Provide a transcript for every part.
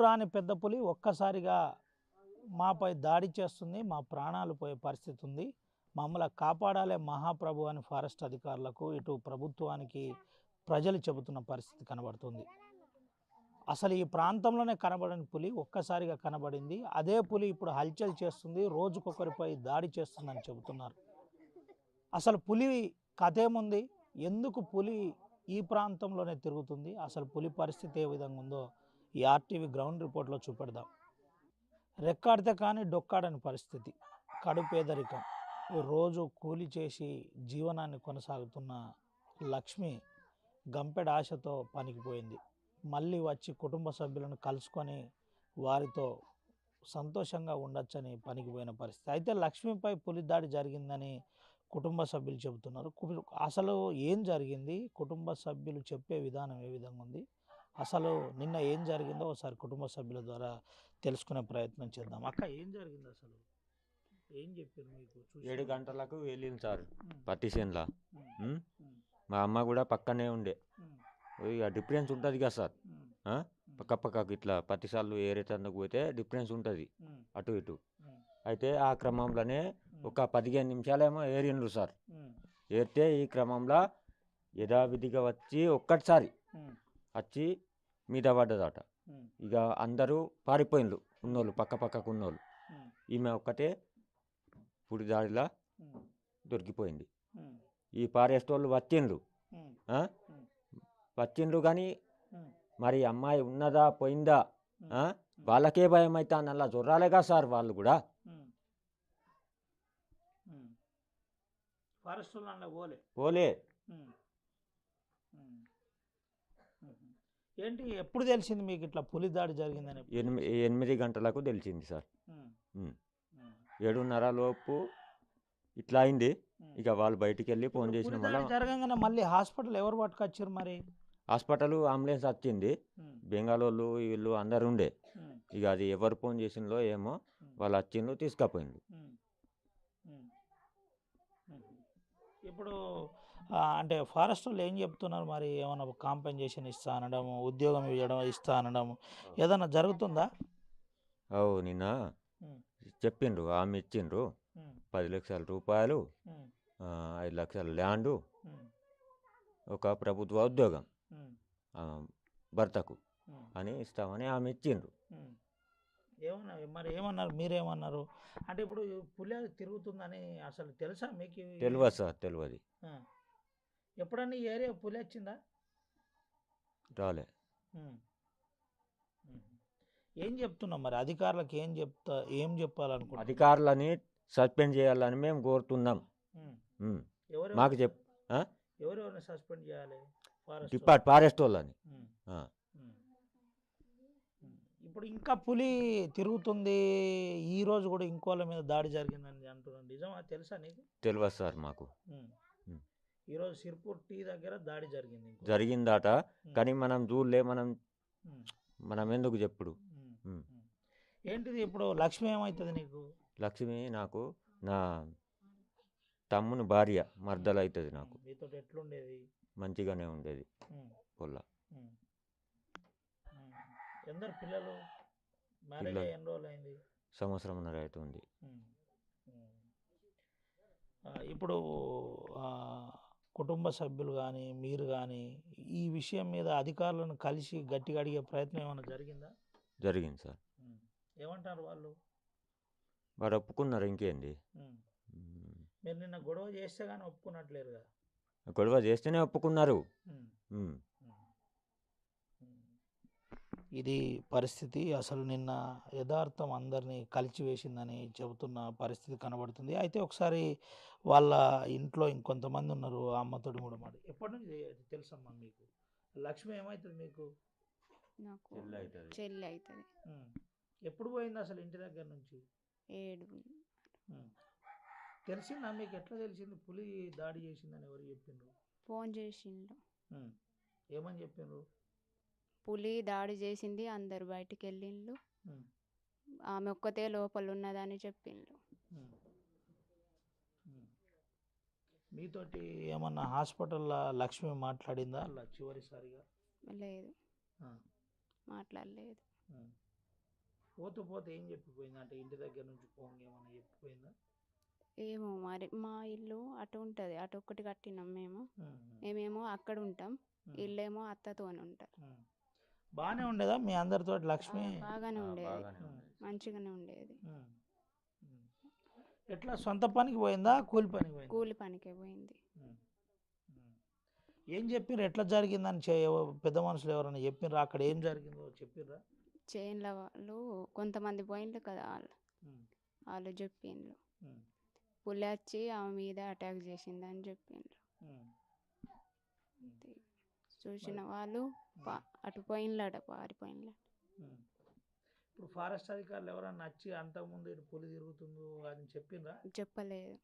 రాని పెద్ద పులి ఒక్కసారిగా మాపై దాడి చేస్తుంది, మా ప్రాణాలు పోయే పరిస్థితి ఉంది, మమ్మల్ని కాపాడాలే మహాప్రభు అని ఫారెస్ట్ అధికారులకు ఇటు ప్రభుత్వానికి ప్రజలు చెబుతున్న పరిస్థితి కనబడుతుంది. అసలు ఈ ప్రాంతంలోనే కనబడని పులి ఒక్కసారిగా కనబడింది. అదే పులి ఇప్పుడు హల్చల్ చేస్తుంది, రోజుకొకరిపై దాడి చేస్తుందని చెబుతున్నారు. అసలు పులి కథేముంది, ఎందుకు పులి ఈ ప్రాంతంలోనే తిరుగుతుంది, అసలు పులి పరిస్థితి ఏ విధంగా ఉందో ఈ ఆర్టీవీ గ్రౌండ్ రిపోర్ట్లో చూపెడదాం. రెక్కాడితే కానీ డొక్కాడని పరిస్థితి, కడు పేదరికం, రోజు కూలి చేసి జీవనాన్ని కొనసాగుతున్న లక్ష్మి గంపెడ ఆశతో పనికిపోయింది. మళ్ళీ వచ్చి కుటుంబ సభ్యులను కలుసుకొని వారితో సంతోషంగా ఉండొచ్చని పనికిపోయిన పరిస్థితి. అయితే లక్ష్మిపై పులి దాడి జరిగిందని కుటుంబ సభ్యులు చెబుతున్నారు. అసలు ఏం జరిగింది, కుటుంబ సభ్యులు చెప్పే విధానం ఏ విధంగా ఉంది, అసలు నిన్న ఏం జరిగిందో ఒకసారి కుటుంబ సభ్యుల ద్వారా తెలుసుకునే ప్రయత్నం చేద్దాం. అక్క, ఏం జరిగింది అసలు, ఏం చెప్పారు మీకు? 7 గంటలకు వెళ్ళింది సార్ పత్తి చేనులా. మా అమ్మ కూడా పక్కనే ఉండే. ఇక డిఫరెన్స్ ఉంటుంది కదా సార్, పక్కకు ఇట్లా పత్తిసార్లు ఏరేతందుకు పోతే డిఫరెన్స్ ఉంటుంది అటు ఇటు. అయితే ఆ క్రమంలోనే ఒక 15 నిమిషాలేమో ఏరిండ్రు సార్. ఏరితే ఈ క్రమంలో యథావిధిగా వచ్చి ఒక్కటిసారి వచ్చి మీద పడ్డదట. ఇక అందరూ పారిపోయిండ్రు, ఉన్నోళ్ళు పక్కకు ఉన్నోళ్ళు. ఈమె ఒక్కటే పుడి దాడిలా దొరికిపోయింది. ఈ ఫారెస్ట్ వాళ్ళు వచ్చిండ్రు కానీ మరి అమ్మాయి ఉన్నదా పోయిందా వాళ్ళకే భయం అవుతా అలా జొర్రాలేగా సార్ వాళ్ళు కూడా. పోలే. ఏంటి, ఎప్పుడు తెలిసింది మీకు ఇట్లా పులి దాడి జరిగిందని? 8 గంటలకు తెలిసింది సార్. 7:30 లోపు ఇట్లా అయింది. ఇక వాళ్ళు బయటికి వెళ్ళి ఫోన్ చేసిన వల్ల జరగగానే మళ్ళీ హాస్పిటల్ ఎవరు పట్టుకొచ్చారు? మరి హాస్పిటల్ అంబులెన్స్ వచ్చింది, బెంగాలోళ్ళు వీళ్ళు అందరు ఉండే. ఇక అది ఎవరు ఫోన్ చేసిందో ఏమో, వాళ్ళు వచ్చిండ్రు తీసుకుపోయిండ్రు. ఇప్పుడు అంటే ఫారెస్ట్ వాళ్ళు ఏం చెప్తున్నారు మరి, ఏమైనా కాంపెన్సేషన్ ఇస్తా అనడం, ఉద్యోగం ఇస్తా అనడం ఏదైనా జరుగుతుందా? నిన్న చెప్పిండ్రు, ఆమె ఇచ్చిండ్రు 10 లక్షల రూపాయలు, 5 లక్షల ల్యాండు, ఒక ప్రభుత్వ ఉద్యోగం భర్తకు అని ఇస్తామని ఆమె ఇచ్చిండ్రు. ఏమన్నా మరి ఏమన్నారు, మీరేమన్నారు? అంటే ఇప్పుడు పులి తిరుగుతుందని అసలు తెలుసా మీకు? తెలియదు సార్, తెలియదు. ఎప్పుడన్నా ఈ ఏరియా పులి వచ్చిందా? రాలే. ఏం చెప్తున్నాం మరి అధికారులకు, ఏం చెప్పాలనుకుంటున్నాం? అధికారులని సస్పెండ్ చేయాలని మేము కోరుతున్నాం. మాకు ఎవరెవరిని సస్పెండ్ చేయాలి? ఫారెస్ట్ వాళ్ళని. ఇప్పుడు ఇంకా పులి తిరుగుతుంది, ఈ రోజు కూడా ఇంకోళ్ళ మీద దాడి జరిగిందని అంటున్నాను, నిజమా? తెలుసా నీకు? తెలియదు సార్ మాకు. ఈరోజు సిర్పూర్ టీ దగ్గర దాడి జరిగిందట, కానీ మనం చూడలే. మనం ఎందుకు చెప్పుడు? ఏంటిది ఇప్పుడు లక్ష్మి ఏమవుతుంది నీకు? లక్ష్మి నాకు నా తమ్ముని భార్య, మర్దలు అవుతుంది నాకు. మీతో ఎట్లుండేది? మంచిగానే ఉండేది. పొల్ల ఎందరు పిల్లలు? మ్యారేజ్ ఎన్ని రోజులు అయింది? సంవత్సరంన్నర అవుతుంది. ఇప్పుడు కుటుంబ సభ్యులు కానీ మీరు కానీ ఈ విషయం మీద అధికారులను కలిసి గట్టిగా అడిగే ప్రయత్నం ఏమైనా జరిగిందా? జరిగింది సార్. ఏమంటారు వాళ్ళు? వారు ఒప్పుకున్నారు. ఇంకేంది, మీరు నిన్న గొడవ చేస్తే కానీ ఒప్పుకున్నట్లేరు కదా? గొడవ చేస్తేనే ఒప్పుకున్నారు. ఇది పరిస్థితి. అసలు నిన్న యథార్థం అందరినీ కలిచివేసిందని చెబుతున్న పరిస్థితి కనబడుతుంది. అయితే ఒకసారి వాళ్ళ ఇంట్లో ఇంకొంతమంది ఉన్నారు, అమ్మతోటి కూడా మాట. ఎప్పటి నుంచి తెలుసమ్మా మీకు లక్ష్మి ఏమవుతుంది మీకు? నాకు చెల్లి అవుతుంది. ఎప్పుడు పోయింది అసలు ఇంటి దగ్గర నుంచి? 7. తెలిసిందా మీకు? ఎట్లా తెలిసింది పులి దాడి చేసిందని ఎవరు చెప్పిండ్రు? ఫోన్ చేసిండు. ఏమని చెప్పిండ్రు? పులి దాడి చేసింది, అందరు బయటికి వెళ్ళిండ్రు, ఆమె ఒక్కతే లోపల ఉన్నదని చెప్పిండ్రు. మీతోటి ఏమన్నా హాస్పిటల్లో లక్ష్మి మాట్లాడిందా చివరిసారిగా? లేదు, మాట్లాడలేదు. ఉమ్. పోతూ పోతే ఏం చెప్పిపోయింది అంటే ఇంటి దగ్గర నుంచి పోంగి ఏమన్నా చెప్పిపోయిందా? ఏమో మరి మా ఇల్లు అటు ఉంటుంది, అటు ఒక్కటి కట్టినాం మేము. ఉమ్, మేమేమో అక్కడ ఉంటాం, ఉమ్, ఇల్లేమో అత్తతోని ఉంటారు. ఉమ్. బాగానే ఉండేదా మీ అందరితో లక్ష్మి? బాగానే ఉండేది, బాగానే ఉండేది. మంచిగానే ఉండేది. ఉమ్, ఉమ్. ఎట్లా సొంత పనికి పోయిందా కూలి పనికి పోయిందా? కూలి పనికే పోయింది. ఉమ్, ఉమ్. ఏం చెప్పిర్రు ఎట్లా జరిగిందని పెద్ద మనుషులు ఎవరైనా చెప్పిర్రా అక్కడ ఏం జరిగిందో చెప్పిర్రా? చేన్ల వాళ్ళు కొంతమంది పోయిండ్రు కదా, వాళ్ళు చెప్పిండ్రు పులి వచ్చి ఆమె మీద అటాక్ చేసిందని చెప్పిండ్రు. అంతే. చూసిన వాళ్ళు అటు పోయిండ్లట, పారిపోయిండ్లట. ఇప్పుడు ఫారెస్ట్ అధికారులు ఎవరన్నా వచ్చి అంతకుముందు ఇటు పులి తిరుగుతుందో అని చెప్పిండ్రా? చెప్పలేదు.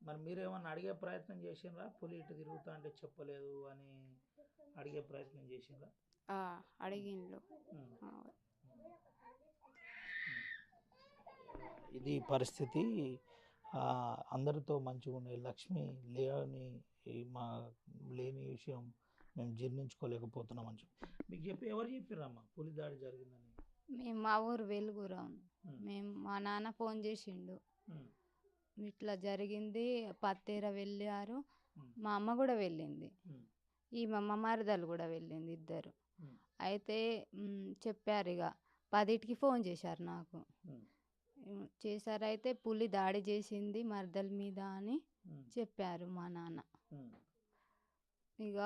మరి మీరేమన్నా అడిగే ప్రయత్నం చేసిండ్రా? పులి ఇటు తిరుగుతా అంటే చెప్పలేదు అని అడిగే ప్రయత్నం చేసిండ్రా? అడిగిండ్రు. ఇది పరిస్థితి. అందరితో మంచిగా ఉండే లక్ష్మి లేని విషయం మేము జీర్ణించుకోలేకపోతున్నాం అని మీకు ఎవరు చెప్పారమ్మా పులి దాడి జరిగిందని? మేము మా ఊరు వెలుగురాం. మేము మా నాన్న ఫోన్ చేసిండు, ఇట్లా జరిగింది, పత్తేర వెళ్ళారు. మా అమ్మ కూడా వెళ్ళింది, ఈ మా మరదలు కూడా వెళ్ళింది, ఇద్దరు. అయితే చెప్పారు, ఇక 10కి ఫోన్ చేశారు నాకు. చేశారు, అయితే పులి దాడి చేసింది మరదల మీద అని చెప్పారు మా నాన్న. ఇక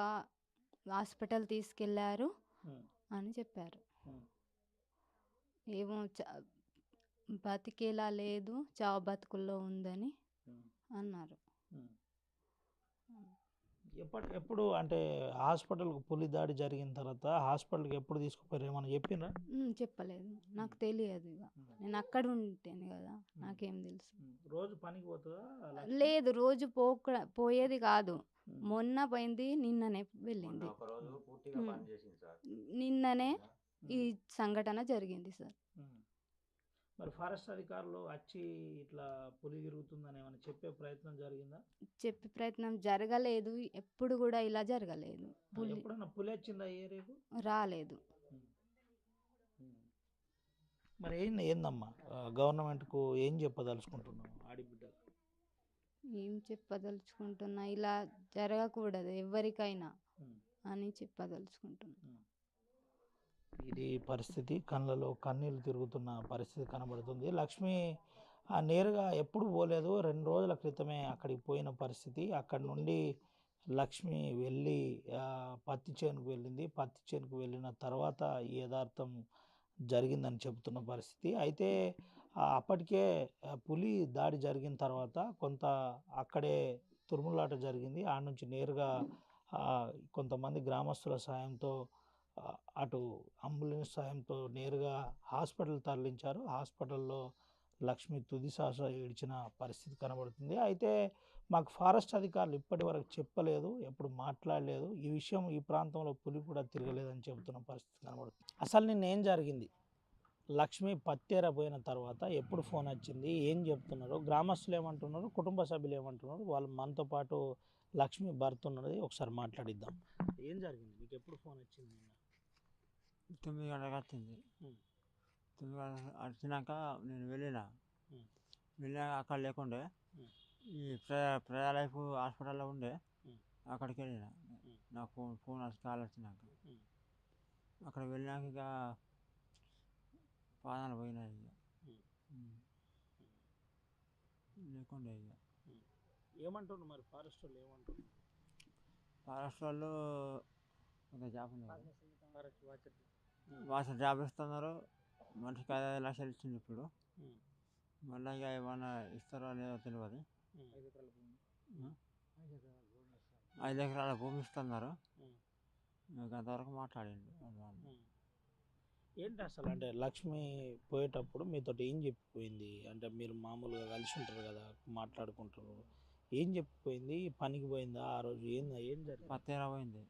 హాస్పిటల్ తీసుకెళ్ళారు అని చెప్పారు. ఏమో బతికేలా లేదు, చావు బతుకుల్లో ఉందని అన్నారు. ఎప్పుడు అంటే హాస్పిటల్కి పులి దాడి జరిగిన తర్వాత హాస్పిటల్కి ఎప్పుడు తీసుకుపోయారు ఏమన్నా చెప్పినరా? చెప్పలేదు, నాకు తెలియదు. ఇక నేను అక్కడ ఉంటాను కదా, నాకేం తెలుసు. రోజు పనికి పోతుందా? లేదు, రోజు పోయేది కాదు. మొన్న పోయింది, నిన్ననే వెళ్ళింది. నిన్ననే ఈ సంఘటన జరిగింది సార్. మరి ఫారెస్ట్ అధికారులు వచ్చి ఇట్లా పులి తిరుగుతుందని ఏమైనా చెప్పే ప్రయత్నం జరిగిందా? చెప్పే ప్రయత్నం జరగలేదు, ఎప్పుడు కూడా ఇలా జరగలేదు. ఎప్పుడన్నా పులి వచ్చిందా ఏరియాకు? రాలేదు. మరి ఏందమ్మా గవర్నమెంట్కు ఏం చెప్పదలుచుకుంటున్నావు ఆడిబిడ్డ? ఏం చెప్పదలుచుకుంటున్నా, ఇలా జరగకూడదు ఎవరికైనా అని చెప్పదలుచుకుంటున్నా. ఇది పరిస్థితి, కళ్ళలో కన్నీళ్ళు తిరుగుతున్న పరిస్థితి కనబడుతుంది. లక్ష్మి నేరుగా ఎప్పుడు పోలేదు, 2 రోజుల క్రితమే అక్కడికి పోయిన పరిస్థితి. అక్కడి నుండి లక్ష్మి వెళ్ళి పత్తి చేనుకు వెళ్ళింది. పత్తి చేనుకు వెళ్ళిన తర్వాత ఈ యథార్థం జరిగిందని చెబుతున్న పరిస్థితి. అయితే అప్పటికే పులి దాడి జరిగిన తర్వాత కొంత అక్కడే తురుములాట జరిగింది. ఆ నుంచి నేరుగా కొంతమంది గ్రామస్తుల సాయంతో అటు అంబులెన్స్ సాయంతో నేరుగా హాస్పిటల్ తరలించారు. హాస్పిటల్లో లక్ష్మి తుది శ్వాస విడిచిన పరిస్థితి కనబడుతుంది. అయితే మాకు ఫారెస్ట్ అధికారులు ఇప్పటి వరకు చెప్పలేదు, ఎప్పుడు మాట్లాడలేదు. ఈ విషయం ఈ ప్రాంతంలో పులి కూడా తిరగలేదని చెబుతున్న పరిస్థితి కనబడుతుంది. అసలు నిన్న ఏం జరిగింది? లక్ష్మి పత్తేర పోయిన తర్వాత ఎప్పుడు ఫోన్ వచ్చింది, ఏం చెప్తున్నారు, గ్రామస్తులు ఏమంటున్నారు, కుటుంబ సభ్యులు ఏమంటున్నారు, వాళ్ళు మనతో పాటు లక్ష్మి భర్త ఉన్నది ఒకసారి మాట్లాడిద్దాం. ఏం జరిగింది, మీకు ఎప్పుడు ఫోన్ వచ్చింది? 9 గంటలకు వచ్చింది. 9 గంటలకు వచ్చినాక నేను వెళ్ళినాక అక్కడ లేకుండే, ఈ ప్రజా లైఫ్ హాస్పిటల్లో ఉండే, అక్కడికి వెళ్ళిన. నాకు ఫోన్ కాల్ వచ్చినాక అక్కడ వెళ్ళినాక ఇక పాదాలు పోయినాయి. ఇక లేకుండే. ఇక ఏమంటున్నారు మరి ఫారెస్ట్ వాళ్ళు ఏమంటున్నారు? ఫారెస్ట్ వాళ్ళు ఒక జాబ్ ఉంది, వాసన జాబ్ ఇస్తున్నారు. మనిషికి 5 లక్షలు ఇచ్చింది. ఇప్పుడు మళ్ళీ ఇక ఏమన్నా ఇస్తారో లేదో తెలియదు. 5 ఎకరాల భూమి ఇస్తున్నారు. అంతవరకు మాట్లాడిండు. ఏంటి అసలు అంటే లక్ష్మి పోయేటప్పుడు మీతో ఏం చెప్పిపోయింది? అంటే మీరు మామూలుగా కలిసి ఉంటారు కదా, మాట్లాడుకుంటారు, ఏం చెప్పిపోయింది? పనికి పోయిందా ఆ రోజు? ఏం జరిగింది? పత్తేర పోయింది.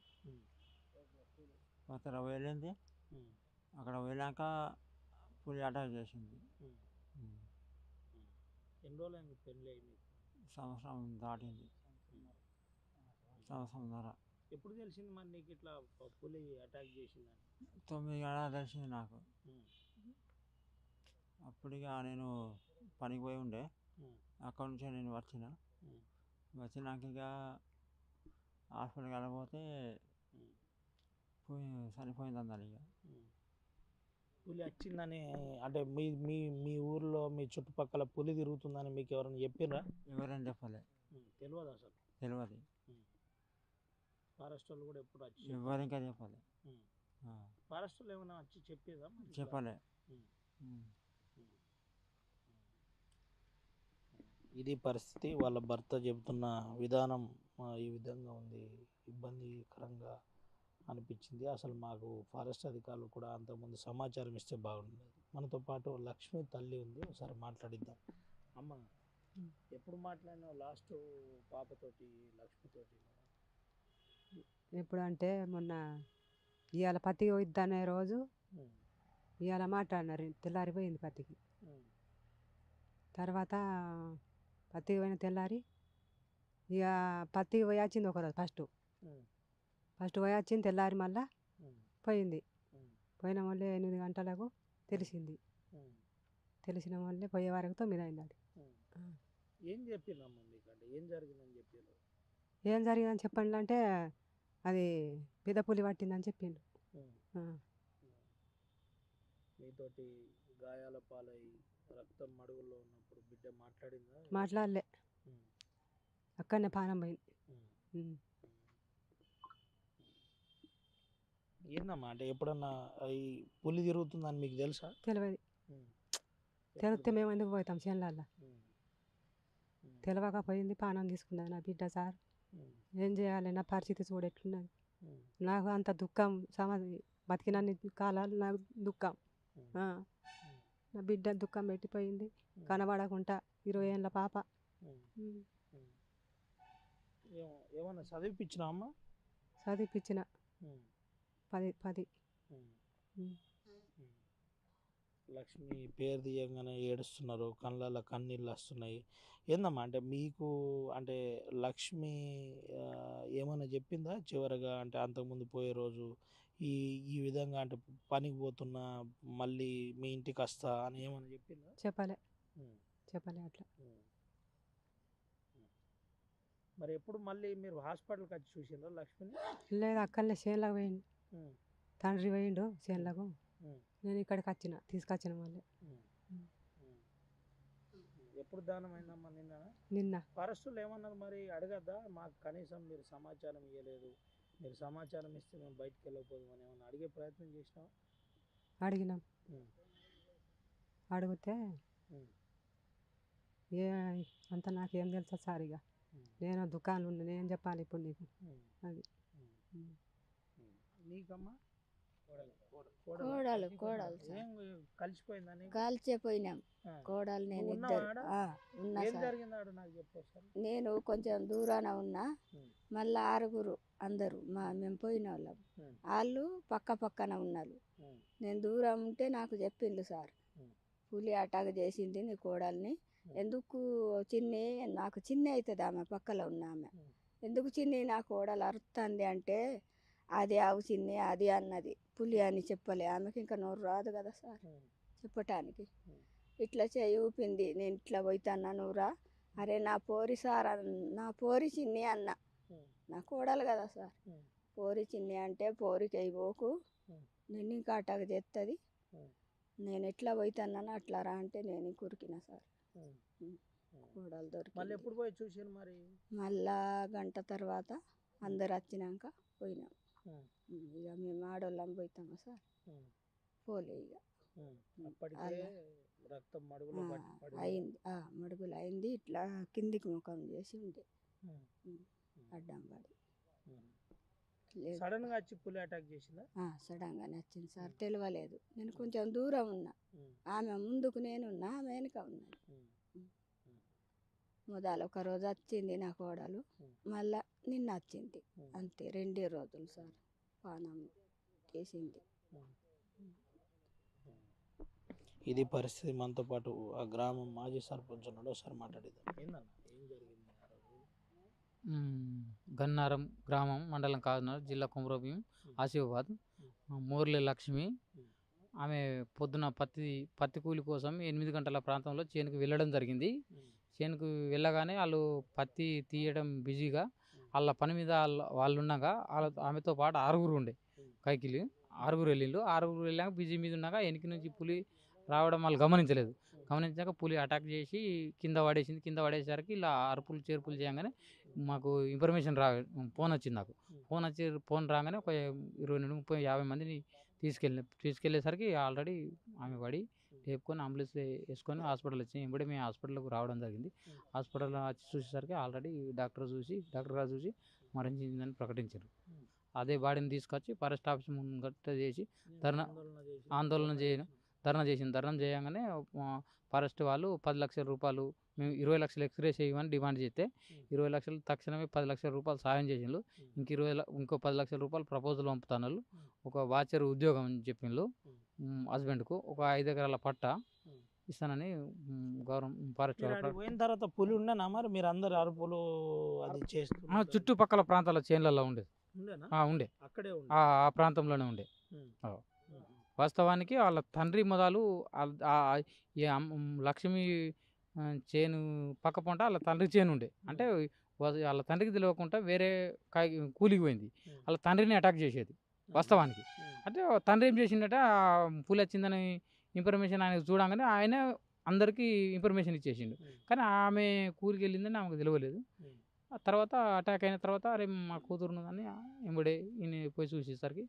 పత్తేర వెళ్ళింది. అక్కడ వెళ్ళాక పులి అటాక్ చేసింది. ఎన్ని రోజులు పెళ్ళి అయింది? సంవత్సరం దాటింది, సంవత్సరంన్నర. ఎప్పుడు తెలిసింది మరి నీకు ఇట్లా పులి అటాక్ చేసిందని? 9 గంటలకు తెలిసింది నాకు. ఉమ్, అప్పుడు ఇక నేను పనికి పోయి ఉండే. ఉమ్, అక్కడ నుంచి నేను వచ్చిన. ఉమ్, వచ్చినాక ఇక హాస్పిటల్కి వెళ్ళబోతే ఉమ్, పోయి చనిపోయింది అన్నారు ఇక. ఉమ్. పులి వచ్చిందని అంటే మీ మీ మీ ఊర్లో మీ చుట్టుపక్కల పులి తిరుగుతుందని మీకు ఎవరైనా చెప్పిర్రా? ఎవరైనా చెప్పలే, తెలియదు అసలు. తెలియదు. ఫారెస్ట్ వాళ్ళు కూడా ఎప్పుడు వచ్చి ఎవరు ఇంకా చెప్పలే. ఉమ్. ఆ, ఫారెస్ట్ వాళ్ళు ఏమైనా వచ్చి చెప్పేదా మరి ఇట్లా? చెప్పలే. ఉమ్. ఉమ్. ఇది పరిస్థితి. వాళ్ళ భర్త చెబుతున్న విధానం ఈ విధంగా ఉంది, ఇబ్బందికరంగా అనిపించింది. అసలు మాకు ఫారెస్ట్ అధికారులు కూడా అంతకుముందు సమాచారం ఇస్తే బాగుండేది. మనతో పాటు లక్ష్మి తల్లి ఉంది, ఒకసారి మాట్లాడిద్దాం. అమ్మ, ఎప్పుడు మాట్లాడినావు లాస్ట్ పాపతోటి, లక్ష్మితోటి? ఎప్పుడు అంటే మొన్న ఇవాళ పత్తి ఇద్దనే రోజు ఉమ్, ఇవాళ మాట్లాడినారు, తెల్లారిపోయింది పత్తికి. ఉమ్, తర్వాత పత్తికి పోయిన తెల్లారి ఇక పత్తికి పోయి వచ్చింది ఒకరోజు ఉమ్, ఫస్ట్ పోయి వచ్చింది. తెల్లారి మళ్ళా ఉమ్, పోయింది. ఉమ్, పోయిన మళ్ళీ 8 గంటలకు తెలిసింది. ఉమ్, తెలిసిన మళ్ళీ పోయే వరకు 9 అయింది. అది ఉమ్. ఏం చెప్పినమ్మా మీకు, అంటే ఏం జరిగిందని చెప్పారు? ఏం జరిగిందని చెప్పండి అంటే అది పెద్ద పులి పట్టిందని చెప్పిండు. మీతోటి గాయాల పాలై రక్తం మడుగుల్లో ఉన్నప్పుడు బిడ్డ మాట్లాడిందా? మాట్లాడలే, ఉమ్, అక్కడనే పానం పోయింది. ఉమ్. ఉమ్. ఏందమ్మా అంటే ఎప్పుడన్నా ఈ పులి తిరుగుతుందని మీకు తెలుసా? తెలియదు. ఉమ్. తెలిస్తే మేము ఎందుకు పోతాం చేనులల్లో? ఉమ్. ఉమ్. తెలియకపోయింది, పానం తీసుకున్నది నా బిడ్డ. సార్ ఉమ్. ఏం చేయాలి, నా పరిస్థితి చూడు ఎట్లున్నది. ఉమ్. నాకు అంత దుఃఖం, బతికినన్ని కాలాలు నాకు దుఃఖం. ఉమ్. ఆ. నా బిడ్డ దుఃఖం పెట్టిపోయింది, కనబడకుండా 20 ఏళ్ళ పాప. ఉమ్. ఉమ్. ఏమన్నా చదివిపించినా అమ్మా? చదివిపించిన ఉమ్. 10. ఉమ్. ఉమ్. ఉమ్. లక్ష్మి పేరు తీయంగానే ఏడుస్తున్నారు, కళ్ళల్లో కన్నీళ్ళు వస్తున్నాయి. ఏందమ్మా అంటే మీకు, అంటే లక్ష్మి ఏమన్నా చెప్పిందా చివరగా? అంటే అంతకుముందు పోయే రోజు ఈ ఈ విధంగా అంటే పనికి పోతున్నా మళ్ళీ మీ ఇంటికి వస్తా అని ఏమన్నా చెప్పిందా? చెప్పలే, ఉమ్. చెప్పలే అట్లా. ఉమ్. ఉమ్. మరి ఎప్పుడు మళ్ళీ మీరు హాస్పిటల్కి వచ్చి చూసిండ్రా లక్ష్మిని? లేదు, అక్కడనే చేనులకు పోయిండు. ఉమ్. తండ్రి పోయిండు చేనులకు. ఉమ్. నేను ఇక్కడికి వచ్చిన, తీసుకొచ్చిన మళ్ళీ. ఉమ్. ఉమ్. ఎప్పుడు దానం అయిందమ్మా? నిన్న ఫారెస్టులు ఏమన్నారు మరి? అడగద్దా? మాకు కనీసం మీరు సమాచారం ఇవ్వలేదు, మీరు సమాచారం ఇస్తే మేము బయటికి వెళ్ళకపోదామని ఏమన్నా అడిగే ప్రయత్నం చేసినావా? అడిగినాం. ఉమ్. అడిగితే ఉమ్. ఏ అంత నాకేం తెలుసా సార్, ఇక ఉమ్. నేను దుకాణం ఉన్నా, నేను చెప్పాలి ఇప్పుడు నీకు. ఉమ్. అది ఉమ్. ఉమ్. నీకమ్మా? కోడలు సార్. ఏం కలిసిపోయిందా నీకు? కాల్చిపోయినాం ఆ. కోడలు నేను నువ్వు ఉన్నావా ఇద్దరు. ఆడ? ఉన్నా ఏం సార్. జరిగింది ఆడ నాకు చెప్పు ఒకసారి. నేను కొంచెం దూరాన ఉన్నా, ఉమ్. మళ్ళీ 6 అందరు మేము పోయిన వాళ్ళం. ఉమ్. వాళ్ళు పక్కన ఉన్నారు. ఉమ్. నేను దూరం ఉంటే నాకు చెప్పిండు సార్, ఉమ్. పులి అటాక్ చేసింది నీ కోడల్ని. ఉమ్. ఎందుకు చిన్ని, నాకు చిన్ని అవుతుంది ఆమె పక్కలో ఉన్న ఆమె, ఉమ్. ఎందుకు చిన్ని నా కోడలు అరుస్తుంది అంటే అది ఆవు చిన్ని అది అన్నది. పులి అని చెప్పలే ఆమెకి, ఇంకా నోరు రాదు కదా సార్ ఉమ్. చెప్పటానికి. ఉమ్. ఇట్లా చేయి ఊపింది, నేను ఇట్లా పోతాన్నా నువ్వురా. అరే నా పోరి సార్ నా పోరి చిన్ని అన్న, ఉమ్. నా కోడలు కదా సార్. ఉమ్. పోరి చిన్ని అంటే పోరికి అయిపోకు, ఉమ్. నేను ఇంకా అటాక్ చేస్తుంది, ఉమ్. నేను ఎట్లా పోతాన్నాను అట్లా రా అంటే నేను కురికిన సార్. ఉమ్. ఉమ్. ఉమ్. కోడలు మళ్ళీ దొరికి ఎప్పుడు పోయి చూసాను మరి? మళ్ళా గంట తర్వాత అందరు వచ్చినాక పోయినాం. ఉమ్. ఇక మేము ఆడోళ్ళం పోతామా సార్, ఉమ్. పోలే ఇక. ఉమ్. అప్పటికే అలా. రక్తం మడుగులో పడి అయింది, మడుగులు అయింది, ఇట్లా కిందికి ముఖం చేసి ఉండే అడ్డం పడి. లేదు. సడన్ గా వచ్చి పులి అటాక్ చేసిందా? సడన్గానే వచ్చింది సార్, తెలియలేదు. నేను కొంచెం దూరం ఉన్నా, ఆమె ముందుకు నేనున్నా, ఆమె వెనుక ఉన్నది. మొదలు ఒక రోజు వచ్చింది నా కోడలు, మళ్ళా నిన్న వచ్చింది, అంతే 2 రోజులు సార్ పానం చేసింది. ఇది పరిస్థితి. మనతో పాటు ఆ గ్రామం మాజీ సర్పంచ్ ఉన్నాడు, ఒకసారి మాట్లాడిద్దాం. ఏందన్నా ఏం జరిగింది ఆ రోజు? గన్నారం గ్రామం, మండలం కాకినాడ జిల్లా, కొమరభీం, ఆసిఫాబాద్. మోర్లే లక్ష్మి. ఆమె పొద్దున పత్తి కూలి కోసం 8 గంటల ప్రాంతంలో చేనుకు వెళ్ళడం జరిగింది. చేనుకు వెళ్ళగానే వాళ్ళు పత్తి తీయడం బిజీగా వాళ్ళ పని మీద వాళ్ళు ఉండగా ఆమెతో పాటు 6 ఉండే కైకిలి. 6 వెళ్ళిండు. 6 వెళ్ళాక బిజీ మీద ఉన్నాక వెనక నుంచి పులి రావడం వాళ్ళు గమనించలేదు. గమనించాక పులి అటాక్ చేసి కింద పడేసింది. కింద పడేసరికి ఇలా అరుపులు చేర్పులు చేయగానే మాకు ఇన్ఫర్మేషన్ ఫోన్ వచ్చింది నాకు. ఫోన్ రాగానే ఒక 20 నుండి 30 50 మందిని తీసుకెళ్ళేసరికి ఆల్రెడీ ఆమె పడి లేపుకొని అంబులెన్స్ వేసుకొని హాస్పిటల్ వచ్చింది. వెంబడి మేము హాస్పిటల్కి రావడం జరిగింది. హాస్పిటల్లో వచ్చి చూసేసరికి ఆల్రెడీ డాక్టర్ గారు చూసి మరణించిందని ప్రకటించారు. అదే బాడీని తీసుకొచ్చి ఫారెస్ట్ ఆఫీస్ ముంగట చేసి ఆందోళన చేసింది. ధర్నా చేయగానే ఫారెస్ట్ వాళ్ళు 10 లక్షల రూపాయలు, మేము 20 లక్షలు ఎక్స్రే చేయమని డిమాండ్ చేస్తే 20 లక్షలు తక్షణమే 10 లక్షల రూపాయలు సాయం చేసిండ్రు. ఇంకో 10 లక్షల రూపాయలు ప్రపోజల్ పంపుతున్నారు. ఒక వాచర్ ఉద్యోగం అని చెప్పిండ్రు హస్బెండ్కు. ఒక 5 ఎకరాల పట్ట ఇస్తానని ఫారెస్ట్ పోయిన తర్వాత పులి ఉండేనా మరి? మీరు అందరు అరుపులు అది చేస్తున్నారు చుట్టుపక్కల ప్రాంతాల చేన్లలో ఉండేది. ఉండే అక్కడే ఆ ప్రాంతంలోనే ఉండే. వాస్తవానికి వాళ్ళ తండ్రి మొదలు లక్ష్మి చేను పక్క పంట వాళ్ళ తండ్రి చేను ఉండే. అంటే వాళ్ళ తండ్రికి తెలియకుండా వేరే కూలికి పోయింది. వాళ్ళ తండ్రిని అటాక్ చేసేది వాస్తవానికి. అంటే తండ్రి ఏం చేసిండట, పులి వచ్చిందని ఇన్ఫర్మేషన్ ఆయనకు చూడంగానే ఆయన అందరికీ ఇన్ఫర్మేషన్ ఇచ్చేసిండు. కానీ ఆమె కూలికి వెళ్ళిందని ఆమెకు తెలియలేదు. ఆ తర్వాత అటాక్ అయిన తర్వాత అరే మా కూతురు ఉన్నదని వెంబడే ఈయన పోయి చూసేసరికి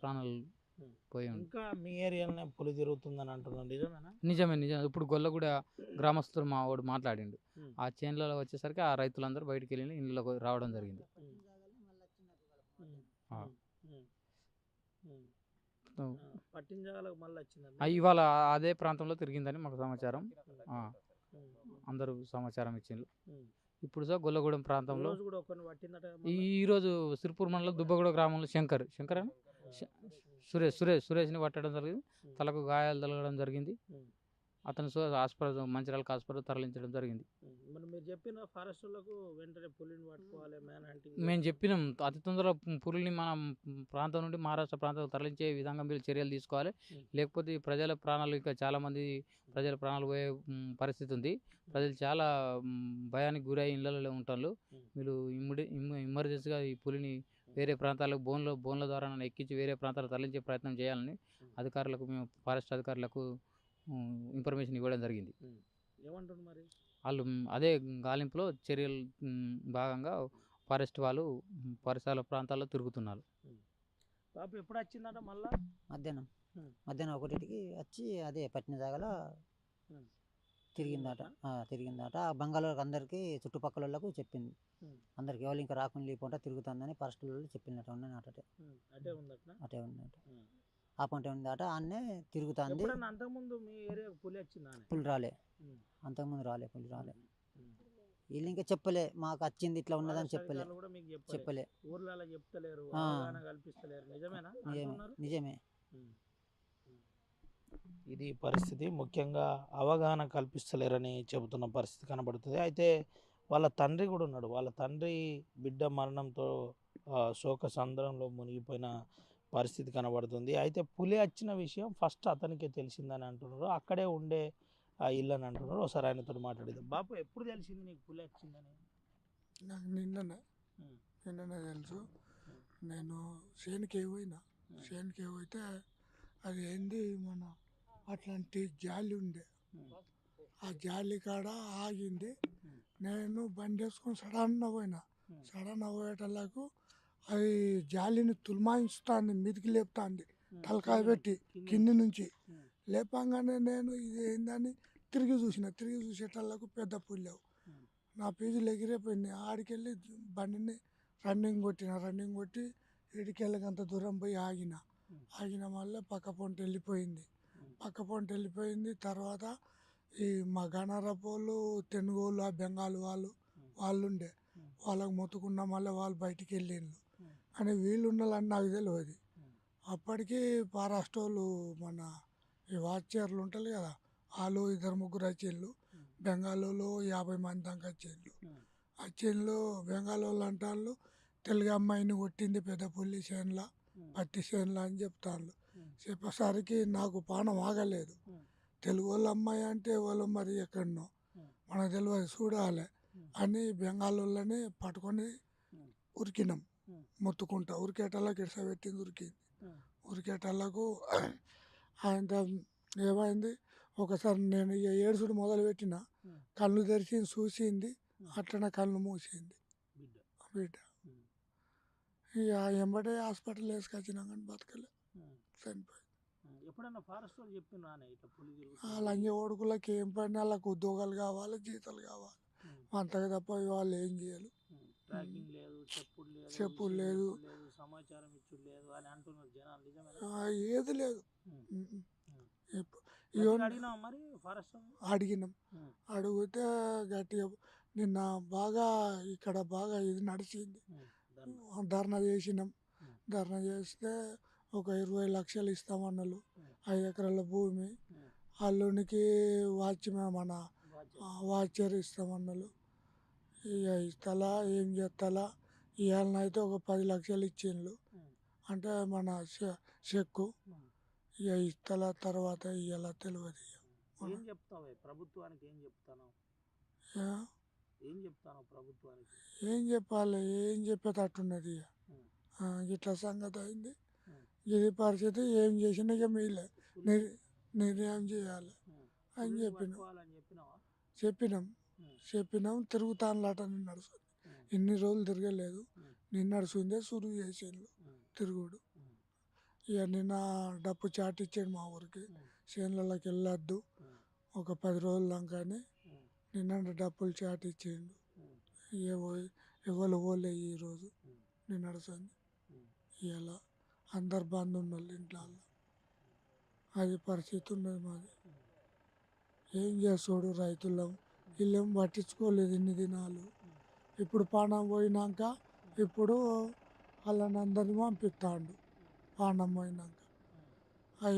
ప్రాణాలు పోయి. ఇంకా మీ ఏరియాలోనే పులి తిరుగుతుందని అంటున్నాను, నిజమేనా? నిజమే. ఇప్పుడు గొల్లగూడ గ్రామస్తులు మా వాడు మాట్లాడిండు. ఆ చేన్లలో వచ్చేసరికి ఆ రైతులందరూ బయటికి వెళ్ళి ఇళ్ళలోకి రావడం జరిగింది. ఇవాళ అదే ప్రాంతంలో తిరిగిందని మాకు సమాచారం. అందరూ సమాచారం ఇచ్చిండ్రు. ఇప్పుడు సార్ గొల్లగూడెం ప్రాంతంలో ఈరోజు సిరిపూర్ మండలం దుబ్బగూడ గ్రామంలో శంకర్ అని సురేష్ని పట్టడం జరిగింది. తలకు గాయాలు తగలడం జరిగింది. అతను హాస్పిటల్ మంచిర్యాల హాస్పిటల్ తరలించడం జరిగింది. మేము చెప్పినాం అతి తొందరగా పులిని మన ప్రాంతం నుండి మహారాష్ట్ర ప్రాంతం తరలించే విధంగా మీరు చర్యలు తీసుకోవాలి. లేకపోతే ప్రజల ప్రాణాలు, ఇంకా చాలామంది ప్రజల ప్రాణాలు పోయే పరిస్థితి ఉంది. ప్రజలు చాలా భయానికి గురై ఇళ్ళలో ఉంటారు. మీరు ఎమర్జెన్సీగా ఈ పులిని వేరే ప్రాంతాలకు బోన్ల ద్వారా ఎక్కించి వేరే ప్రాంతాలకు తరలించే ప్రయత్నం చేయాలని అధికారులకు, మేము ఫారెస్ట్ అధికారులకు ఇన్ఫర్మేషన్ ఇవ్వడం జరిగింది. వాళ్ళు అదే గాలింపులో చర్యలు భాగంగా ఫారెస్ట్ వాళ్ళు పరిసర ప్రాంతాల్లో తిరుగుతున్నారు. ఎప్పుడు వచ్చిందట? మళ్ళా మధ్యాహ్నం 1కి వచ్చి అదే పట్టిన జాగాలో తిరిగిందట. బంగాళూరుకి అందరికీ చుట్టుపక్కల వాళ్ళకు చెప్పింది. అందరికి ఎవరు ఇంకా రాకుండా లేకుండా తిరుగుతుందని ఫారెస్ట్ వాళ్ళు చెప్పినట్టు ఉన్నట్టు. అటే ఉందట. ఆ పంట ఉందట. అన్నే తిరుగుతుంది. పులి రాలే, అంతకుముందు రాలే. పులి రాలే. వీళ్ళు ఇంకా చెప్పలే మాకు వచ్చింది ఇట్లా ఉన్నదని చెప్పలే. నిజమే. ఇది పరిస్థితి. ముఖ్యంగా అవగాహన కల్పిస్తలేరని చెబుతున్న పరిస్థితి కనబడుతుంది. అయితే వాళ్ళ తండ్రి కూడా ఉన్నాడు. వాళ్ళ తండ్రి బిడ్డ మరణంతో శోక సంద్రంలో మునిగిపోయిన పరిస్థితి కనబడుతుంది. అయితే పులి వచ్చిన విషయం ఫస్ట్ అతనికే తెలిసిందని అంటున్నారు. అక్కడే ఉండే ఇల్లు అని అంటున్నారు. ఒకసారి ఆయనతో మాట్లాడేద్దాం. బాపు, ఎప్పుడు తెలిసింది నీకు పులి వచ్చిందని? నాకు నిన్ననే తెలుసు. నేను చేనుకి పోయితే అది ఏంది మన అట్లాంటి జాలి ఉండే. ఆ జాలి కాడ ఆగింది. నేను బండి వేసుకొని సడన్గా పోయేటలకు అది జాలిని తుల్మాయిస్తుంది, మీదికి లేపుతుంది తలకాయ పెట్టి కింది నుంచి. లేపంగానే నేను ఇది ఏందని తిరిగి చూసేటలకు పెద్ద పుల్లేవు. నా పీజులు ఎగిరిపోయింది. ఆడికెళ్ళి బండిని రన్నింగ్ కొట్టి ఇడికెళ్ళకంత దూరం పోయి ఆగిన మళ్ళీ పక్క పొంట వెళ్ళిపోయింది. తర్వాత ఈ మా గణారపోళ్ళు, తెనుగోళ్ళు, ఆ బెంగాల్ వాళ్ళు ఉండే. వాళ్ళకి మొత్తుకున్న మళ్ళీ వాళ్ళు బయటికి వెళ్ళిండ్రు అని వీళ్ళు ఉండాలని నాకు తెలియదు. అప్పటికి ఫారెస్ట్ వాళ్ళు మన ఈ వాచర్లు ఉంటారు కదా, వాళ్ళు 2-3 వచ్చిండ్రు. బెంగాల్ వాళ్ళు 50 మంది దాకా వచ్చిండ్రు. బెంగాల్ వాళ్ళు అంటారు తెలుగు అమ్మాయిని కొట్టింది పెద్ద పులి చేనులో పత్తి చేనులు అని చెప్తాను. చెప్పేసరికి నాకు పానం ఆగలేదు. తెలుగు వాళ్ళ అమ్మాయి అంటే వాళ్ళు మరి ఎక్కడనో మనకు తెలియదు, చూడాలి అని బెంగాలీలని పట్టుకొని ఉరికినాం. మొత్తుకుంటా ఉరికేటళ్ళకి ఇడసబెట్టింది, ఉరికింది. ఉరికేటళ్ళకు ఆయన ఏమైంది, ఒకసారి నేను ఇక ఏడుచుడు మొదలుపెట్టిన, కళ్ళు తెరిచింది, చూసింది, అట్లనే కళ్ళు మూసింది బిడ్డ. ఇక ఎంబడే హాస్పిటల్ వేసుకొచ్చినా కానీ బతకలే, చనిపోయింది. ఎప్పుడన్నా ఫారెస్ట్ వాళ్ళు చెప్పిన ఇట్లా పులి ఆ లంజ ఓడుకులకి ఏం పని, వాళ్ళకి ఉద్యోగాలు కావాలి, జీతాలు కావాలి, అంతగా తప్ప వాళ్ళు ఏం చేయాలి. ట్రాకింగ్ లేదు, చెప్పుడు లేదు, సమాచారం ఇచ్చుడు లేదు అని అంటున్నారు జనాలు. నిజమే, ఏది లేదు. అడిగినాం మరి ఫారెస్ట్ అడిగినాం. అడిగితే గట్టిగా నిన్న బాగా ఇక్కడ బాగా ఇది నడిచింది, ధర్నా చేసినాం. ధర్నా చేస్తే ఒక 20 లక్షలు ఇస్తామన్నారు, 5 ఎకరాల భూమి, అల్లునికి మన వాచర్ ఇస్తామన్నారు. ఇక ఇస్తాలా ఏం చేస్తాలా, ఇవాళనైతే ఒక 10 లక్షలు ఇచ్చిండ్రు, అంటే మన చెక్కు. ఇక ఇస్తాల తర్వాత ఇవాళ తెలియదు. ఏం చెప్తావు ప్రభుత్వానికి, ఏం చెప్తాను, ఏం చెప్తాను ప్రభుత్వానికి? ఏం చెప్పాలి, ఏం చెప్పేటట్టున్నది. ఇట్లా సంగతి అయింది, ఇది పరిస్థితి. ఏం చేసినా ఇక మీలే నిర్ణయం చేయాలి అని చెప్పినాం. తిరుగుతానులాట నిన్న నడుస్తుంది, ఇన్ని రోజులు తిరగలేదు, నిన్న నడుస్తుందే సురువు చేసిండ్రు తిరుగుడు. ఇక నిన్న డప్పు చాటిచ్చాడు మా ఊరికి, చేనులకి వెళ్ళొద్దు ఒక 10 రోజుల దాకా అని నిన్న డప్పులు చాటిచ్చిండు. ఎవరు పోలే ఈరోజు, నిన్న నడుస్తుంది. ఇలా అందరు బంద్ ఉన్నోళ్ళు ఇంట్లో, అది పరిస్థితి ఉన్నది మాది. ఏం చేస్తాడు రైతులం, వీళ్ళేం పట్టించుకోలేదు ఇన్ని దినాలు. ఇప్పుడు పానం పోయినాక ఇప్పుడు వాళ్ళని అందరినీ పంపిస్తాడు. పానం పోయినాక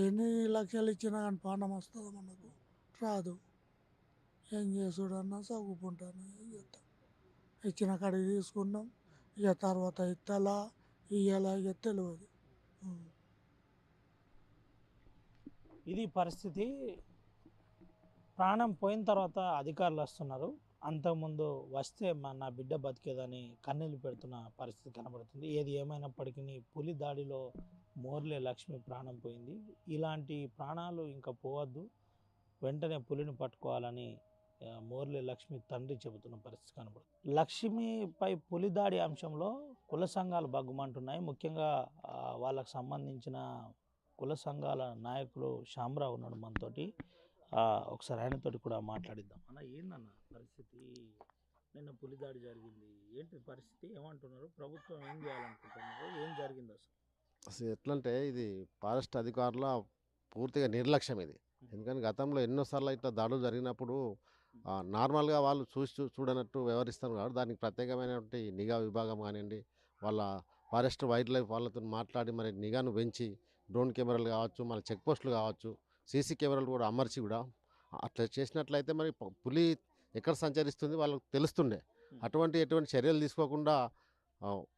ఎన్ని లక్షలు ఇచ్చినా కానీ పానం వస్తుందా మనకు? రాదు. ఏం చేసుడు అన్నా చదువుకుంటాను, ఏం చేస్తాం. ఇచ్చిన కాడికి తీసుకున్నాం, ఇక తర్వాత ఇత్తలా ఇయ్యాలా ఇక తెలియదు. ఇది పరిస్థితి. ప్రాణం పోయిన తర్వాత అధికారులు వస్తున్నారు, అంతకుముందు వస్తే నా బిడ్డ బతికేదని కన్నీళ్ళు పెడుతున్న పరిస్థితి కనబడుతుంది. ఏది ఏమైనప్పటికీ పులి దాడిలో మోర్లే లక్ష్మి ప్రాణం పోయింది. ఇలాంటి ప్రాణాలు ఇంకా పోవద్దు, వెంటనే పులిని పట్టుకోవాలని మోర్లే లక్ష్మి తండ్రి చెబుతున్న పరిస్థితి కనబడుతుంది. లక్ష్మిపై పులి దాడి అంశంలో కుల సంఘాలు బగ్గుమంటున్నాయి. ముఖ్యంగా వాళ్ళకు సంబంధించిన కుల సంఘాల నాయకులు శామరావు ఉన్నాడు మనతోటి, ఒకసారి ఆయనతోటి కూడా మాట్లాడిద్దాం. అన్న ఏందన్న పరిస్థితి, నిన్న పులి దాడి జరిగింది, ఏంటి పరిస్థితి, ఏమంటున్నారు, ప్రభుత్వం ఏం చేయాలనుకుంటున్నారు, ఏం జరిగింది అసలు ఎట్లంటే ఇది ఫారెస్ట్ అధికారుల పూర్తిగా నిర్లక్ష్యం ఇది. ఎందుకంటే గతంలో ఎన్నోసార్లు ఇట్లా దాడులు జరిగినప్పుడు నార్మల్గా వాళ్ళు చూడనట్టు వ్యవహరిస్తారు కాబట్టి దానికి ప్రత్యేకమైనటువంటి నిఘా విభాగం కానివ్వండి, వాళ్ళ ఫారెస్ట్ వైల్డ్ లైఫ్ వాళ్ళతో మాట్లాడి మరి నిఘాను పెంచి డ్రోన్ కెమెరాలు కావచ్చు, మన చెక్ పోస్టులు కావచ్చు, సీసీ కెమెరాలు కూడా అమర్చి కూడా అట్లా చేసినట్లయితే మరి పులి ఎక్కడ సంచరిస్తుంది వాళ్ళకు తెలుస్తుండే. ఎటువంటి చర్యలు తీసుకోకుండా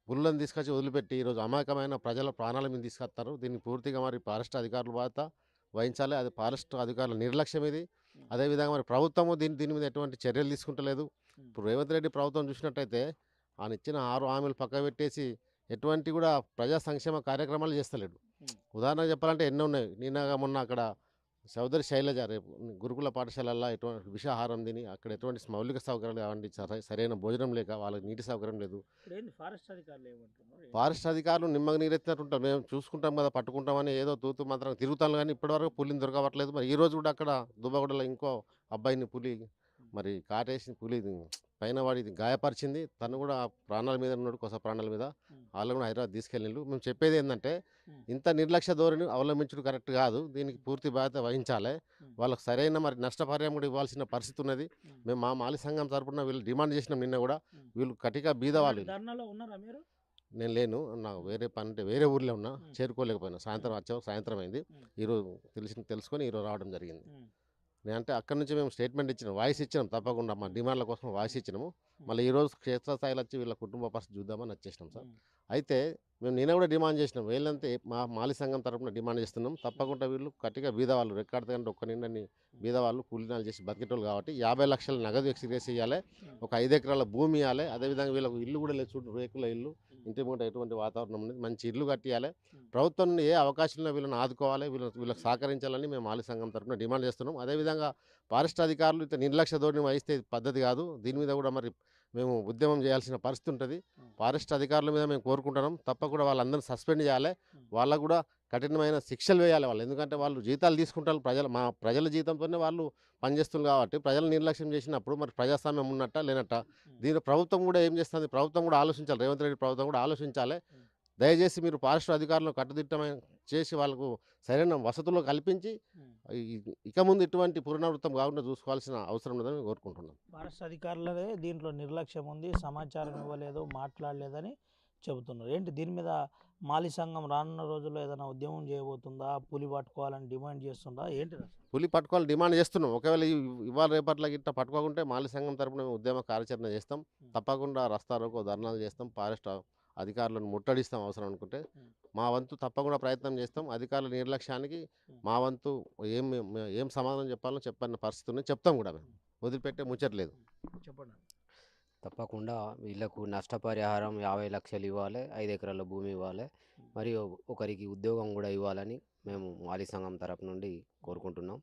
పులులను తీసుకొచ్చి వదిలిపెట్టి ఈరోజు అమాయకమైన ప్రజల ప్రాణాల మీద తీసుకొస్తారు. దీన్ని పూర్తిగా మరి ఫారెస్ట్ అధికారులు బాధ్యత వహించాలి. అది ఫారెస్ట్ అధికారుల నిర్లక్ష్యం ఇది. అదేవిధంగా మరి ప్రభుత్వము దీని మీద ఎటువంటి చర్యలు తీసుకుంటలేదు. ఇప్పుడు రేవంత్ రెడ్డి ప్రభుత్వం చూసినట్టయితే ఆయన ఇచ్చిన 6 హామీలు పక్క పెట్టేసి ఎటువంటి కూడా ప్రజా సంక్షేమ కార్యక్రమాలు చేస్తలేడు. ఉదాహరణకు చెప్పాలంటే ఎన్నో ఉన్నాయి. మొన్న అక్కడ చౌదరి శైలజ రేపు గురుకుల పాఠశాలల్లో ఎటువంటి విషాహారం తిని అక్కడ ఎటువంటి మౌలిక సౌకర్యాలు కావండి, సరైన భోజనం లేక వాళ్ళకి నీటి సౌకర్యం లేదు. ఫారెస్ట్ అధికారులు నిమ్మగా నీరెత్తినట్టు ఉంటారు. మేము చూసుకుంటాం కదా, పట్టుకుంటామని ఏదో తూతు మాత్రం తిరుగుతాను, కానీ ఇప్పటివరకు పులిని దొరకవట్లేదు. మరి ఈ రోజు కూడా అక్కడ దుబ్బగూడలో ఇంకో అబ్బాయిని పులి మరి కాటేసి పులి పైన వాడి గాయపరిచింది. తను కూడా ప్రాణాల మీద ఉన్నాడు, కొస ప్రాణాల మీద. వాళ్ళు కూడా హైదరాబాద్ తీసుకెళ్ళిండు. మేము చెప్పేది ఏంటంటే ఇంత నిర్లక్ష్య ధోరణి అవలంబించడం కరెక్ట్ కాదు. దీనికి పూర్తి బాధ్యత వహించాలి. వాళ్ళకు సరైన మరి నష్టపరిహారం కూడా ఇవ్వాల్సిన పరిస్థితి ఉన్నది. మేము మా మాలి సంఘం తరపున వీళ్ళు డిమాండ్ చేసినాం. నిన్న కూడా వీళ్ళు కటిగా బీద వాళ్ళు. నేను లేను, నాకు వేరే పని అంటే వేరే ఊర్లో ఉన్నా, చేరుకోలేకపోయినా. సాయంత్రం వచ్చాము, సాయంత్రం అయింది. ఈరోజు తెలుసుకొని ఈరోజు రావడం జరిగింది. అంటే అక్కడి నుంచి మేము స్టేట్మెంట్ ఇచ్చినాం, వాయిస్ ఇచ్చినాం, తప్పకుండా మా డిమాండ్ల కోసం వాయిస్ ఇచ్చినాము. మళ్ళీ ఈరోజు క్షేత్రస్థాయిలో వచ్చి వీళ్ళ కుటుంబ పరిస్థితి చూద్దామని వచ్చేసినాం సార్. అయితే మేము నిన్న కూడా డిమాండ్ చేసినాం, వీళ్ళంతే మా మాలి సంఘం తరపున డిమాండ్ చేస్తున్నాం. తప్పకుండా వీళ్ళు గట్టిగా బీదవాళ్ళు రెక్కాడితే కంటే ఒక్క నిండని బీదవాళ్ళు కూలీనాలు చేసి బతికేటోళ్ళు కాబట్టి 50 లక్షల నగదు ఎక్స్గ్రేస్ ఇవ్వాలి, ఒక 5 ఎకరాల భూమి ఇవ్వాలి. అదేవిధంగా వీళ్ళకు ఇల్లు కూడా లేదు, చూడు రేకుల ఇల్లు, ఇంటి ముందు ఎటువంటి వాతావరణం ఉంది, మంచి ఇల్లు కట్టియాలి. ప్రభుత్వం నుండి ఏ అవకాశంలో వీళ్ళని ఆదుకోవాలి, వీళ్ళకి సహకరించాలని మేము మాలి సంఘం తరపున డిమాండ్ చేస్తున్నాం. అదేవిధంగా ఫారెస్ట్ అధికారులు ఇంత నిర్లక్ష్య ధోరణి వహిస్తే పద్ధతి కాదు. దీని మీద కూడా మరి మేము ఉద్యమం చేయాల్సిన పరిస్థితి ఉంటుంది. ఫారెస్ట్ అధికారుల మీద మేము కోరుకుంటున్నాం, తప్పకుండా వాళ్ళందరినీ సస్పెండ్ చేయాలి, వాళ్ళకు కూడా కఠినమైన శిక్షలు వేయాలి వాళ్ళు. ఎందుకంటే వాళ్ళు జీతాలు తీసుకుంటారు, మా ప్రజల జీతంతోనే వాళ్ళు పనిచేస్తున్నారు కాబట్టి ప్రజలు నిర్లక్ష్యం చేసినప్పుడు మరి ప్రజాస్వామ్యం ఉన్నట్ట లేనట్ట. దీని ప్రభుత్వం కూడా ఏం చేస్తుంది, ప్రభుత్వం కూడా ఆలోచించాలి, రేవంత్ రెడ్డి ప్రభుత్వం కూడా ఆలోచించాలి. దయచేసి మీరు ఫారెస్ట్ అధికారులను కట్టుదిట్టమైన చేసి వాళ్ళకు సరైన వసతులు కల్పించి ఇక ముందు ఇటువంటి పునరావృతం కాకుండా చూసుకోవాల్సిన అవసరం ఉందని కోరుకుంటున్నాం. ఫారెస్ట్ అధికారులదే దీంట్లో నిర్లక్ష్యం ఉంది, సమాచారం ఇవ్వలేదు, మాట్లాడలేదని చెబుతున్నారు. ఏంటి దీని మీద మాలి సంఘం రానున్న రోజుల్లో ఏదైనా ఉద్యమం చేయబోతుందా, పులి పట్టుకోవాలని డిమాండ్ చేస్తుందా, ఏంటి? పులి పట్టుకోవాలని డిమాండ్ చేస్తున్నాం. ఒకవేళ ఇవాళ రేపట్ల గిట్ట పట్టుకోకుంటే మాలి సంఘం తరపున మేము ఉద్యమ కార్యాచరణ చేస్తాం, తప్పకుండా రస్తారోకో ధర్నాలు చేస్తాం, ఫారెస్ట్ అధికారులను ముట్టడిస్తాం. అవసరం అనుకుంటే మా వంతు తప్పకుండా ప్రయత్నం చేస్తాం. అధికారుల నిర్లక్ష్యానికి మా వంతు ఏం సమాధానం చెప్పాలో చెప్పన్న పరిస్థితి ఉంది, చెప్తాం కూడా. మేము వదిలిపెట్టే ముచ్చట్లేదు. చెప్పండి. తప్పకుండా వీళ్ళకు నష్టపరిహారం 50 లక్షలు ఇవ్వాలి, 5 ఎకరాల భూమి ఇవ్వాలి, మరియు ఒకరికి ఉద్యోగం కూడా ఇవ్వాలని మేము మాలి సంఘం తరపు నుండి కోరుకుంటున్నాం.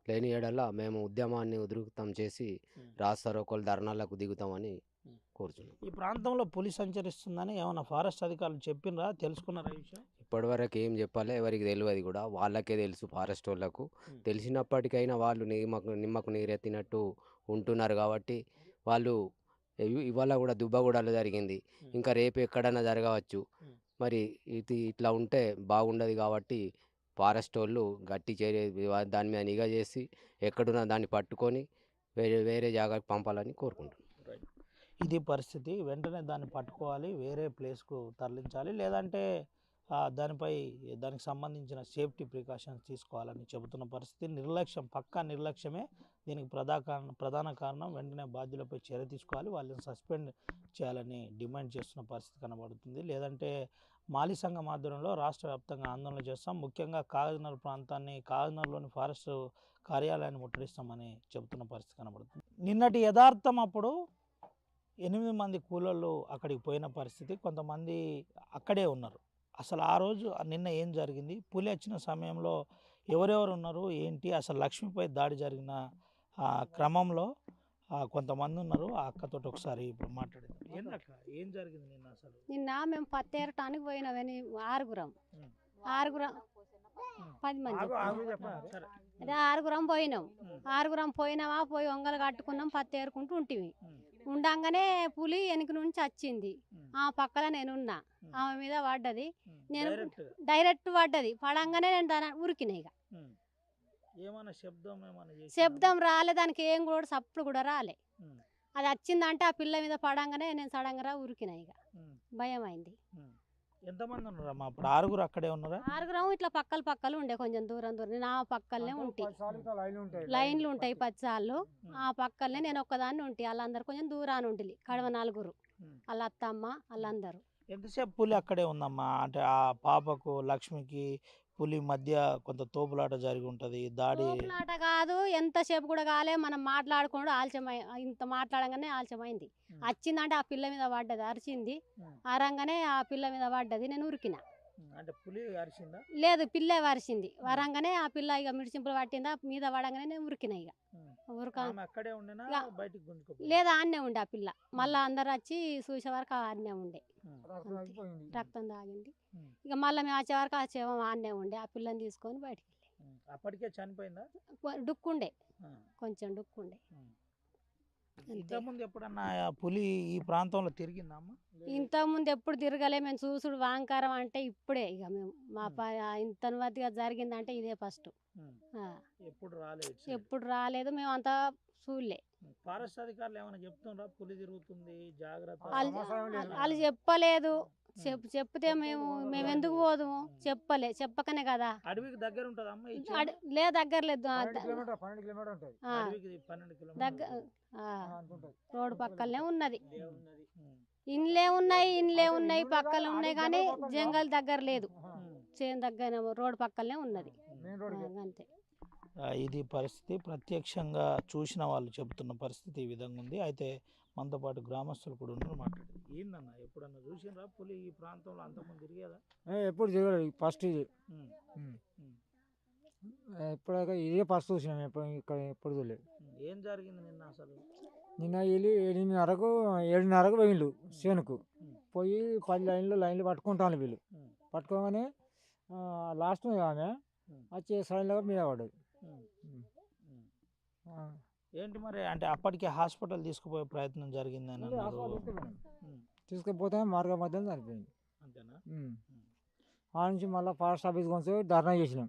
లేని ఏడల మేము ఉద్యమాన్ని ఉధృతం చేసి రాస్తారోకోలు ధర్నాలకు దిగుతామని కోరుతున్నాం. ఈ ప్రాంతంలో పులి సంచరిస్తుందని ఏమైనా ఫారెస్ట్ అధికారులు చెప్పినరా, తెలుసుకున్నారా ఈ విషయం? ఇప్పటివరకు ఏం చెప్పాలి ఎవరికి తెలియదు కూడా, వాళ్ళకే తెలుసు. ఫారెస్ట్ వాళ్ళకు తెలిసినప్పటికైనా వాళ్ళు నిమ్మకు నీరెత్తినట్టు ఉంటున్నారు కాబట్టి వాళ్ళు ఇవాళ కూడా దుబ్బగూడలో జరిగింది, ఇంకా రేపు ఎక్కడైనా జరగవచ్చు. మరి ఇది ఇట్లా ఉంటే బాగుండదు కాబట్టి ఫారెస్ట్ వాళ్ళు గట్టి చర్య దాని మీద నిఘా చేసి ఎక్కడున్నా దాన్ని పట్టుకొని వేరే జాగాకి పంపాలని కోరుకుంటున్నాం. ఇది పరిస్థితి, వెంటనే దాన్ని పట్టుకోవాలి, వేరే ప్లేస్కు తరలించాలి, లేదంటే దానికి సంబంధించిన సేఫ్టీ ప్రికాషన్స్ తీసుకోవాలని చెబుతున్న పరిస్థితి. నిర్లక్ష్యం, పక్కా నిర్లక్ష్యమే దీనికి ప్రధాన కారణం. వెంటనే బాధ్యులపై చర్య తీసుకోవాలి, వాళ్ళని సస్పెండ్ చేయాలని డిమాండ్ చేస్తున్న పరిస్థితి కనబడుతుంది. లేదంటే మాలి సంఘం ఆధ్వర్యంలో రాష్ట్ర వ్యాప్తంగా ఆందోళన చేస్తాం, ముఖ్యంగా కాగజ్నగర్ ప్రాంతాన్ని, కాగజ్నగర్లోని ఫారెస్ట్ కార్యాలయాన్ని ముట్టడిస్తామని చెబుతున్న పరిస్థితి కనబడుతుంది. నిన్నటి యథార్థం అప్పుడు 8 మంది కూలోళ్ళు అక్కడికి పోయిన పరిస్థితి, కొంతమంది అక్కడే ఉన్నారు. అసలు ఆ రోజు నిన్న ఏం జరిగింది, పులి వచ్చిన సమయంలో ఎవరెవరు ఉన్నారు ఏంటి, అసలు లక్ష్మిపై దాడి జరిగిన క్రమంలో కొంతమంది ఉన్నారు. ఆ అక్కతో ఒకసారి ఇప్పుడు మాట్లాడేది. ఏం జరిగింది నిన్న? అసలు నిన్న మేము పత్తి ఏరటానికి పోయినామని ఆరుగురం 10 మంది అదే ఆరుగురం పోయినాం. పోయినామా, పోయి వంగలు కట్టుకున్నాం, పత్తి ఏరుకుంటూ ఉంటివి. ఉండంగానే పులి వెనక నుంచి వచ్చింది, ఆ పక్కన నేనున్నా, ఆమె మీద పడ్డది, నేను డైరెక్ట్ పడ్డది. పడంగానే నేను దాని ఉరికినా. ఇక శబ్దం రాలే, దానికి ఏం కూడా సప్పుడు కూడా రాలే. అది వచ్చిందంటే ఆ పిల్ల మీద పడంగానే నేను సడంగా ఉరికినా. ఇక భయం అయింది. ఎంతమంది ఉన్నారమ్మా అప్పుడు? ఆరుగురు అక్కడే ఉన్నారా? ఆరుగురం ఇట్లా పక్కలు ఉండే, కొంచెం దూరం నేను ఆ పక్కలనే ఉంటాయి, లైన్లు ఉంటాయి 10 సార్లు. ఆ పక్కలనే నేను ఒక్కదాన్ని ఉంటాయి, వాళ్ళందరూ కొంచెం దూరాన్ని ఉంటుంది. కడవ 4, వాళ్ళ అత్తమ్మ వాళ్ళందరూ. ఎంతసేపు పులి అక్కడే ఉందమ్మా? అంటే ఆ పాపకు లక్ష్మికి పులి మధ్య కొంత తోపులాట జరిగి ఉంటుంది, దాడి. తోపులాట కాదు, ఎంతసేపు కూడా కాలే, మనం మాట్లాడుకుంటూ ఆలస్యమై, ఇంత మాట్లాడంగానే ఆలస్యమైంది. వచ్చిందంటే ఆ పిల్ల మీద పడ్డది, అరిచింది, అరంగానే ఆ పిల్ల మీద పడ్డది, నేను ఉరికినా. అంటే పులి అరిచిందా? లేదు, పిల్లే వరిచింది. వరంగానే ఆ పిల్ల ఇక మిడిచింపులు పట్టిందా, మీద పడంగానే నేను ఉరికినా. ఇక లేదా ఆన్నే ఉండే ఆ పిల్ల. మళ్ళీ అందరు వచ్చి చూసే వరకు ఆన్నే ఉండే, రక్తం తాగింది. ఇక మళ్ళీ మేము వచ్చే వరకు ఆ శవం ఆన్నే ఉండే, ఆ పిల్లని తీసుకొని బయటికి వెళ్ళి. అప్పటికే చనిపోయిందా? డుక్కుండే, కొంచెం డుక్కుండే. ఇంతకుముందు ఎప్పుడన్నా పులి ఈ ప్రాంతంలో తిరిగిందమ్మా? ఇంతకుముందు ఎప్పుడు తిరగలే, మేము చూసుడు వాంకారం అంటే ఇప్పుడే. ఇక మేము మా ఇంత మధ్యగా జరిగిందంటే ఇదే ఫస్ట్. ఎప్పుడు రాలేదు, మేము అంతా చూడలే. ఫారెస్ట్ అధికారులు ఏమైనా చెప్తున్నారా పులి తిరుగుతుంది జాగ్రత్త? వాళ్ళు చెప్పలేదు, చెప్తే మేము ఎందుకు పోదుము, చెప్పకనే కదా. అడవికి దగ్గర ఉంటుందమ్మా ఈ చేను? లే దగ్గర లేదు, 12 దగ్గర కిలోమీటర్లు. రోడ్డు పక్కనే ఉన్నది. ఇండ్లే ఉన్నాయి పక్కన ఉన్నాయి కానీ జంగల్ దగ్గర లేదు. చేను దగ్గర రోడ్డు పక్కనే ఉన్నది అంతే. ఇది పరిస్థితి, ప్రత్యక్షంగా చూసిన వాళ్ళు చెబుతున్న పరిస్థితి ఈ విధంగా ఉంది. అయితే మనతో పాటు గ్రామస్తులు కూడా ఉన్నారు, మాట్లాడేది. ఏందన్న ఎప్పుడన్నా చూసినరా పులి ఈ ప్రాంతంలో అంతకుముందు తిరిగేదా? ఎప్పుడు తిరగలేదు, ఫస్ట్ ఇది ఎప్పుడైనా ఇదే ఫస్ట్ చూసినాం. ఇక్కడ ఎప్పుడు చూడలేదు. ఏం జరిగింది నిన్న అసలు? నిన్న వెళ్ళి 7:30కు పోయిండు చేనుకు. పోయి 10 లైన్లు పట్టుకుంటాను. వీళ్ళు పట్టుకోగానే లాస్ట్ ఆమె వచ్చి సడన్గా మీద పడ్డది. ఏంటి మరి, అంటే అప్పటికే హాస్పిటల్ తీసుకుపోయే ప్రయత్నం జరిగిందని అన్నారు. తీసుకుపోతే మార్గ మధ్యలో చనిపోయింది. అంతేనా? ఆ నుంచి మళ్ళీ ఫారెస్ట్ ఆఫీస్ కొంచెం ధర్నా చేసినాం.